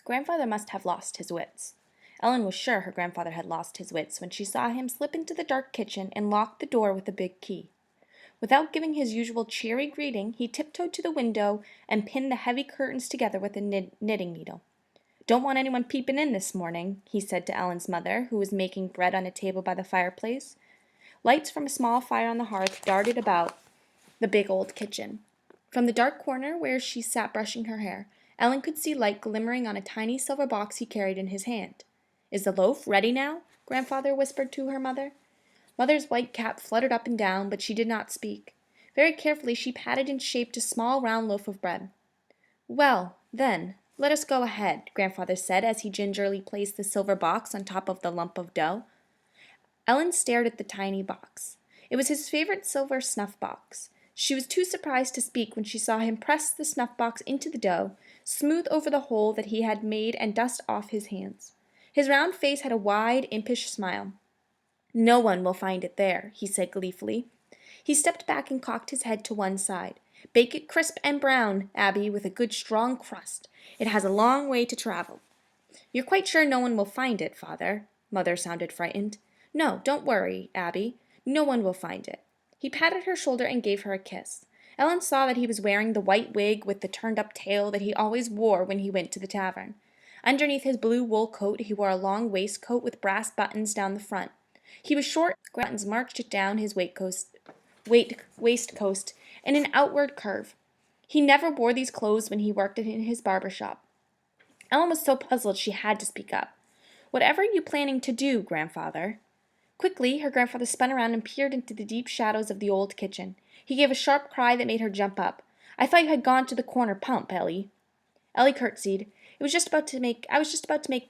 Grandfather must have lost his wits. Ellen was sure her grandfather had lost his wits when she saw him slip into the dark kitchen and lock the door with a big key. Without giving his usual cheery greeting, he tiptoed to the window and pinned the heavy curtains together with a knitting needle. "Don't want anyone peeping in this morning," he said to Ellen's mother, who was making bread on a table by the fireplace. Lights from a small fire on the hearth darted about the big old kitchen. From the dark corner where she sat brushing her hair, Ellen could see light glimmering on a tiny silver box he carried in his hand. "Is the loaf ready now?" Grandfather whispered to her mother. Mother's white cap fluttered up and down, but she did not speak. Very carefully she patted and shaped a small round loaf of bread. "Well, then, let us go ahead," Grandfather said as he gingerly placed the silver box on top of the lump of dough. Ellen stared at the tiny box. It was his favorite silver snuff box. She was too surprised to speak when she saw him press the snuff box into the dough, smooth over the hole that he had made and dust off his hands. His round face had a wide, impish smile. "No one will find it there," he said gleefully. He stepped back and cocked his head to one side. "Bake it crisp and brown, Abby, with a good strong crust. It has a long way to travel." "You're quite sure no one will find it, Father?" Mother sounded frightened. "No, don't worry, Abby. No one will find it." He patted her shoulder and gave her a kiss. Ellen saw that he was wearing the white wig with the turned-up tail that he always wore when he went to the tavern. Underneath his blue wool coat he wore a long waistcoat with brass buttons down the front. He was short, buttons marched down his waistcoat in an outward curve. He never wore these clothes when he worked in his barber shop. Ellen was so puzzled she had to speak up. "Whatever are you planning to do, Grandfather?" Quickly, her grandfather spun around and peered into the deep shadows of the old kitchen. He gave a sharp cry that made her jump up. "I thought you had gone to the corner pump, Ellie." Ellie curtsied. I was just about to make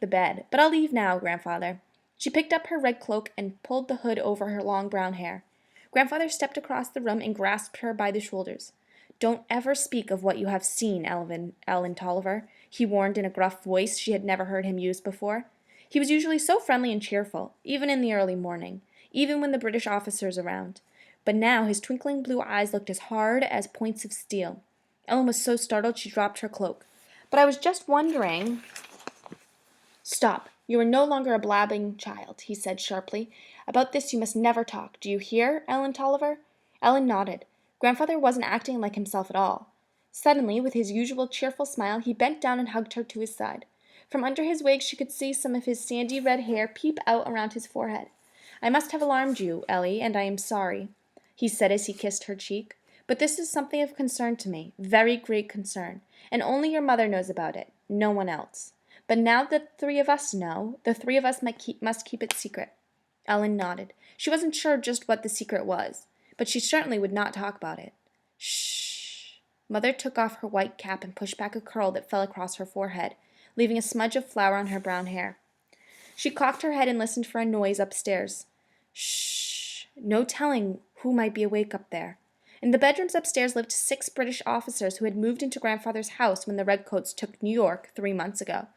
the bed, but I'll leave now, Grandfather." She picked up her red cloak and pulled the hood over her long brown hair. Grandfather stepped across the room and grasped her by the shoulders. "Don't ever speak of what you have seen, Ellen Toliver," he warned in a gruff voice she had never heard him use before. He was usually so friendly and cheerful, even in the early morning, even when the British officers were around. But now his twinkling blue eyes looked as hard as points of steel. Ellen was so startled she dropped her cloak. "But I was just wondering—" "Stop. You are no longer a blabbing child," he said sharply. "About this you must never talk. Do you hear, Ellen Toliver?" Ellen nodded. Grandfather wasn't acting like himself at all. Suddenly, with his usual cheerful smile, he bent down and hugged her to his side. From under his wig she could see some of his sandy red hair peep out around his forehead. "I must have alarmed you, Ellie, and I am sorry," he said as he kissed her cheek. "But this is something of concern to me, very great concern, and only your mother knows about it, no one else. But now that the three of us know, the three of us must keep it secret." Ellen nodded. She wasn't sure just what the secret was, but she certainly would not talk about it. "Shh." Mother took off her white cap and pushed back a curl that fell across her forehead, leaving a smudge of flour on her brown hair. She cocked her head and listened for a noise upstairs. "Shh. No telling who might be awake up there." In the bedrooms upstairs lived 6 British officers who had moved into Grandfather's house when the Redcoats took New York 3 months ago.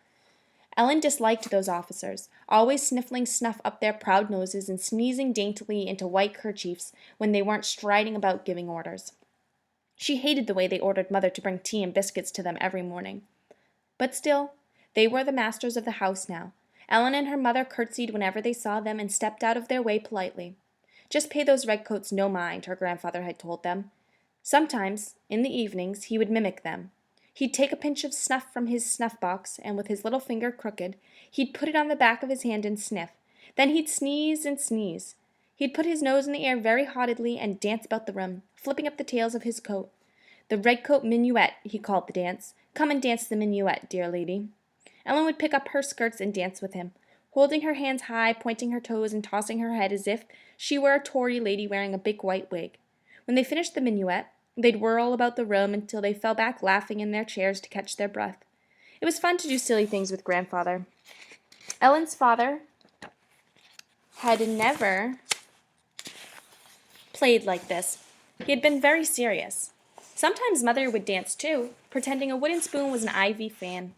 Ellen disliked those officers, always sniffling snuff up their proud noses and sneezing daintily into white kerchiefs when they weren't striding about giving orders. She hated the way they ordered Mother to bring tea and biscuits to them every morning. But still, they were the masters of the house now. Ellen and her mother curtsied whenever they saw them and stepped out of their way politely. "Just pay those redcoats no mind," her grandfather had told them. Sometimes, in the evenings, he would mimic them. He'd take a pinch of snuff from his snuff-box, and with his little finger crooked, he'd put it on the back of his hand and sniff. Then he'd sneeze and sneeze. He'd put his nose in the air very haughtily and dance about the room, flipping up the tails of his coat. The redcoat minuet, he called the dance. "Come and dance the minuet, dear lady." Ellen would pick up her skirts and dance with him, holding her hands high, pointing her toes, and tossing her head as if she were a Tory lady wearing a big white wig. When they finished the minuet, they'd whirl about the room until they fell back laughing in their chairs to catch their breath. It was fun to do silly things with Grandfather. Ellen's father had never played like this. He had been very serious. Sometimes Mother would dance too, pretending a wooden spoon was an ivory fan.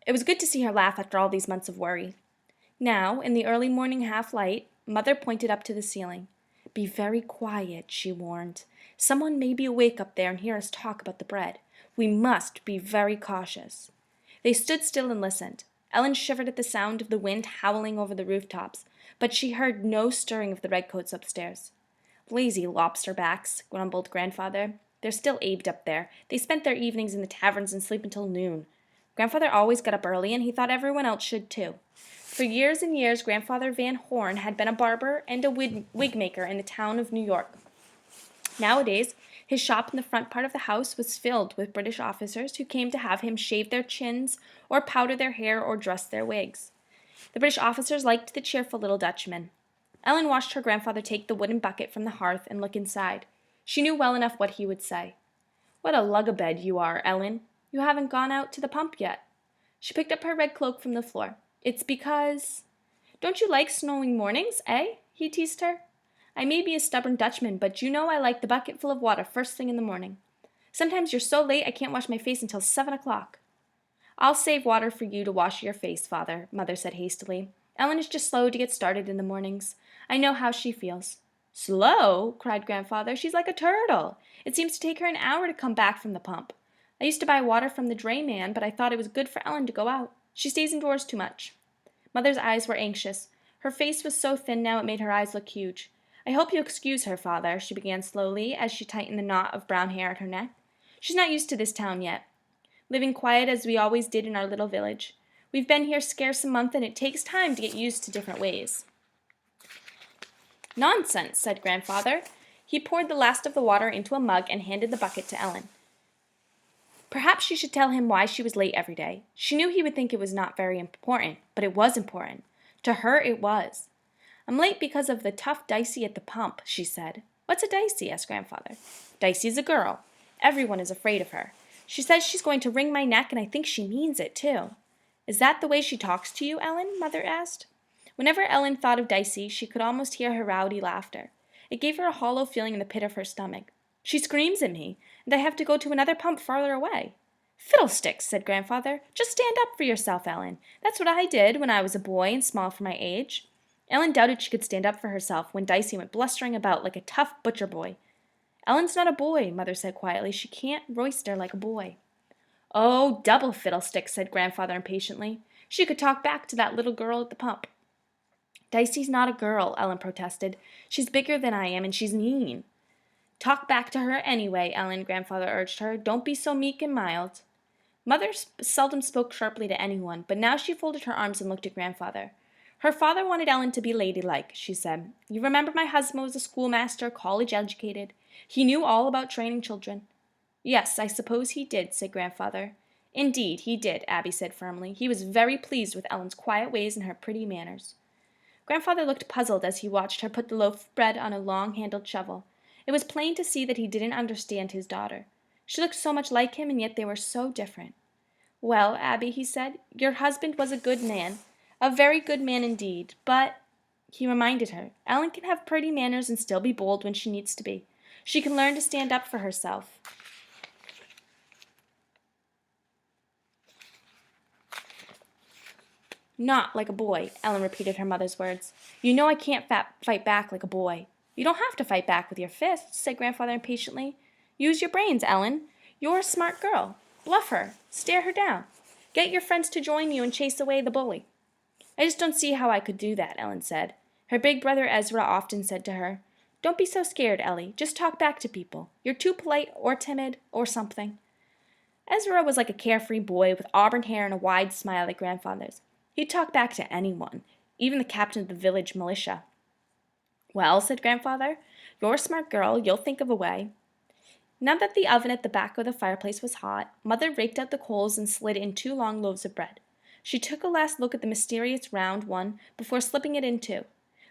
It was good to see her laugh after all these months of worry. Now, in the early morning half-light, Mother pointed up to the ceiling. "Be very quiet," she warned. "Someone may be awake up there and hear us talk about the bread. We must be very cautious." They stood still and listened. Ellen shivered at the sound of the wind howling over the rooftops, but she heard no stirring of the redcoats upstairs. "Lazy lobster backs," grumbled Grandfather. "They're still abed up there. They spent their evenings in the taverns and sleep until noon." Grandfather always got up early, and he thought everyone else should too. For years and years, Grandfather Van Horn had been a barber and a wig maker in the town of New York. Nowadays, his shop in the front part of the house was filled with British officers who came to have him shave their chins or powder their hair or dress their wigs. The British officers liked the cheerful little Dutchman. Ellen watched her grandfather take the wooden bucket from the hearth and look inside. She knew well enough what he would say. "What a lug-a-bed you are, Ellen. You haven't gone out to the pump yet." She picked up her red cloak from the floor. "It's because—" "Don't you like snowing mornings, eh?" he teased her. "I may be a stubborn Dutchman, but you know I like the bucket full of water first thing in the morning. Sometimes you're so late I can't wash my face until 7 o'clock. "I'll save water for you to wash your face, Father," Mother said hastily. "Ellen is just slow to get started in the mornings. I know how she feels." "Slow?" cried Grandfather. "She's like a turtle. It seems to take her an hour to come back from the pump. I used to buy water from the drayman, but I thought it was good for Ellen to go out. She stays indoors too much." Mother's eyes were anxious. Her face was so thin now it made her eyes look huge. "I hope you'll excuse her, Father," she began slowly, as she tightened the knot of brown hair at her neck. "She's not used to this town yet. Living quiet as we always did in our little village. We've been here scarce a month, and it takes time to get used to different ways." "Nonsense," said Grandfather. He poured the last of the water into a mug and handed the bucket to Ellen. Perhaps she should tell him why she was late every day. She knew he would think it was not very important, but it was important. To her it was. "I'm late because of the tough Dicey at the pump," she said. "What's a Dicey?" asked Grandfather. "Dicey's a girl. Everyone is afraid of her. She says she's going to wring my neck, and I think she means it, too." "Is that the way she talks to you, Ellen?" Mother asked. Whenever Ellen thought of Dicey, she could almost hear her rowdy laughter. It gave her a hollow feeling in the pit of her stomach. "She screams at me, and I have to go to another pump farther away." "Fiddlesticks," said Grandfather. "Just stand up for yourself, Ellen. That's what I did when I was a boy and small for my age." Ellen doubted she could stand up for herself when Dicey went blustering about like a tough butcher boy. "Ellen's not a boy," Mother said quietly. "She can't roister like a boy." "Oh, double fiddlesticks," said Grandfather impatiently. "She could talk back to that little girl at the pump." "Dicey's not a girl," Ellen protested. "She's bigger than I am, and she's mean." "Talk back to her anyway, Ellen," Grandfather urged her. "Don't be so meek and mild." Mother seldom spoke sharply to anyone, but now she folded her arms and looked at Grandfather. Her father wanted Ellen to be ladylike, she said. "You remember my husband was a schoolmaster, college educated. He knew all about training children." "Yes, I suppose he did," said Grandfather. "Indeed, he did," Abby said firmly. "He was very pleased with Ellen's quiet ways and her pretty manners." Grandfather looked puzzled as he watched her put the loaf of bread on a long-handled shovel. It was plain to see that he didn't understand his daughter. She looked so much like him, and yet they were so different. "Well, Abby," he said, "your husband was a good man. A very good man indeed, but," he reminded her, "Ellen can have pretty manners and still be bold when she needs to be. She can learn to stand up for herself." "Not like a boy," Ellen repeated her mother's words. "You know I can't fight back like a boy." "You don't have to fight back with your fists," said Grandfather impatiently. "Use your brains, Ellen. You're a smart girl. Bluff her. Stare her down. Get your friends to join you and chase away the bully." "I just don't see how I could do that," Ellen said. Her big brother Ezra often said to her, "Don't be so scared, Ellie. Just talk back to people. You're too polite or timid or something." Ezra was like a carefree boy with auburn hair and a wide smile like Grandfather's. He'd talk back to anyone, even the captain of the village militia. "Well," said Grandfather, "you're a smart girl. You'll think of a way." Now that the oven at the back of the fireplace was hot, Mother raked out the coals and slid in 2 long loaves of bread. She took a last look at the mysterious round one before slipping it in 2.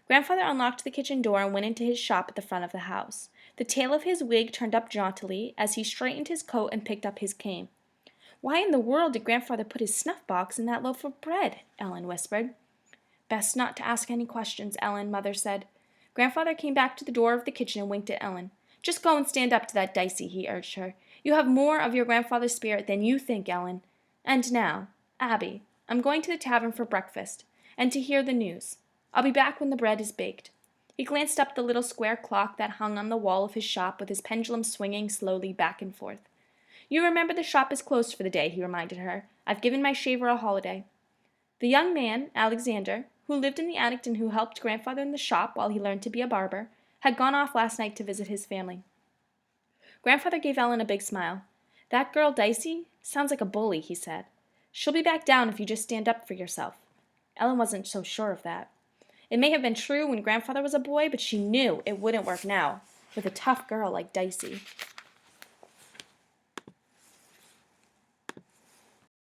Grandfather unlocked the kitchen door and went into his shop at the front of the house. The tail of his wig turned up jauntily as he straightened his coat and picked up his cane. "Why in the world did Grandfather put his snuff-box in that loaf of bread?" Ellen whispered. "Best not to ask any questions, Ellen," Mother said. Grandfather came back to the door of the kitchen and winked at Ellen. "Just go and stand up to that Dicey," he urged her. "You have more of your grandfather's spirit than you think, Ellen. And now, Abby, I'm going to the tavern for breakfast, and to hear the news. I'll be back when the bread is baked." He glanced up the little square clock that hung on the wall of his shop with his pendulum swinging slowly back and forth. You remember the shop is closed for the day, he reminded her. I've given my shaver a holiday. The young man, Alexander, who lived in the attic and who helped grandfather in the shop while he learned to be a barber, had gone off last night to visit his family. Grandfather gave Ellen a big smile. That girl Dicey sounds like a bully, he said. She'll be back down if you just stand up for yourself. Ellen wasn't so sure of that. It may have been true when grandfather was a boy, but she knew it wouldn't work now, with a tough girl like Dicey.